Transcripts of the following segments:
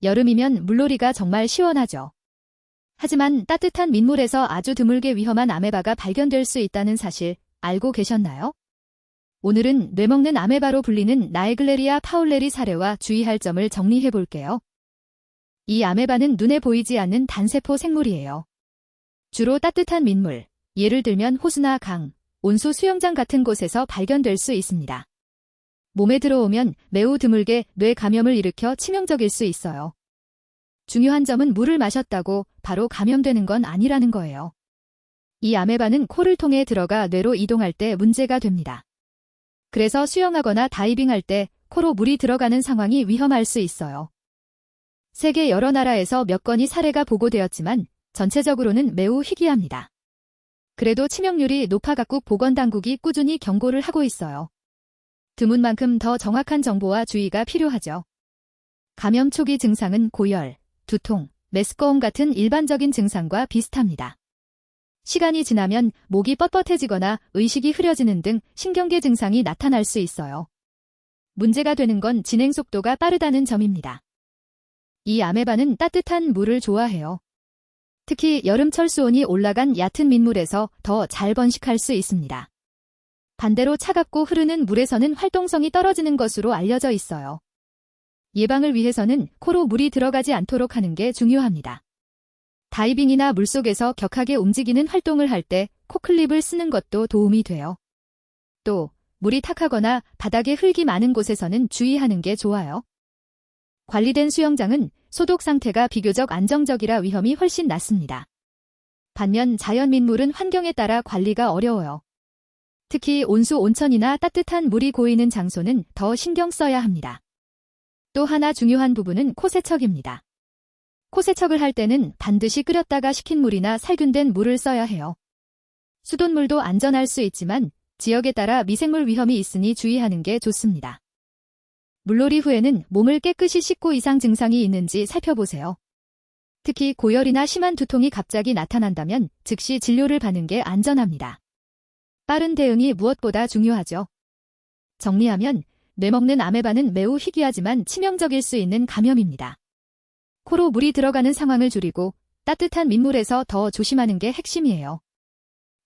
여름이면 물놀이가 정말 시원하죠. 하지만 따뜻한 민물에서 아주 드물게 위험한 아메바가 발견될 수 있다는 사실 알고 계셨나요? 오늘은 뇌먹는 아메바로 불리는 나에글레리아 파울레리 사례와 주의할 점을 정리해 볼게요. 이 아메바는 눈에 보이지 않는 단세포 생물이에요. 주로 따뜻한 민물, 예를 들면 호수나 강, 온수 수영장 같은 곳에서 발견될 수 있습니다. 몸에 들어오면 매우 드물게 뇌 감염을 일으켜 치명적일 수 있어요. 중요한 점은 물을 마셨다고 바로 감염되는 건 아니라는 거예요. 이 아메바는 코를 통해 들어가 뇌로 이동할 때 문제가 됩니다. 그래서 수영하거나 다이빙할 때 코로 물이 들어가는 상황이 위험할 수 있어요. 세계 여러 나라에서 몇 건의 사례가 보고되었지만 전체적으로는 매우 희귀합니다. 그래도 치명률이 높아 각국 보건당국이 꾸준히 경고를 하고 있어요. 드문 만큼 더 정확한 정보와 주의가 필요하죠. 감염 초기 증상은 고열, 두통, 메스꺼움 같은 일반적인 증상과 비슷합니다. 시간이 지나면 목이 뻣뻣해지거나 의식이 흐려지는 등 신경계 증상이 나타날 수 있어요. 문제가 되는 건 진행 속도가 빠르다는 점입니다. 이 아메바는 따뜻한 물을 좋아해요. 특히 여름철 수온이 올라간 얕은 민물에서 더 잘 번식할 수 있습니다. 반대로 차갑고 흐르는 물에서는 활동성이 떨어지는 것으로 알려져 있어요. 예방을 위해서는 코로 물이 들어가지 않도록 하는 게 중요합니다. 다이빙이나 물속에서 격하게 움직이는 활동을 할 때 코클립을 쓰는 것도 도움이 돼요. 또 물이 탁하거나 바닥에 흙이 많은 곳에서는 주의하는 게 좋아요. 관리된 수영장은 소독 상태가 비교적 안정적이라 위험이 훨씬 낮습니다. 반면 자연 민물은 환경에 따라 관리가 어려워요. 특히 온수 온천이나 따뜻한 물이 고이는 장소는 더 신경 써야 합니다. 또 하나 중요한 부분은 코 세척입니다. 코 세척을 할 때는 반드시 끓였다가 식힌 물이나 살균된 물을 써야 해요. 수돗물도 안전할 수 있지만 지역에 따라 미생물 위험이 있으니 주의하는 게 좋습니다. 물놀이 후에는 몸을 깨끗이 씻고 이상 증상이 있는지 살펴보세요. 특히 고열이나 심한 두통이 갑자기 나타난다면 즉시 진료를 받는 게 안전합니다. 빠른 대응이 무엇보다 중요하죠. 정리하면 뇌먹는 아메바는 매우 희귀하지만 치명적일 수 있는 감염입니다. 코로 물이 들어가는 상황을 줄이고 따뜻한 민물에서 더 조심하는 게 핵심이에요.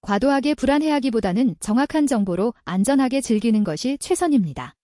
과도하게 불안해하기보다는 정확한 정보로 안전하게 즐기는 것이 최선입니다.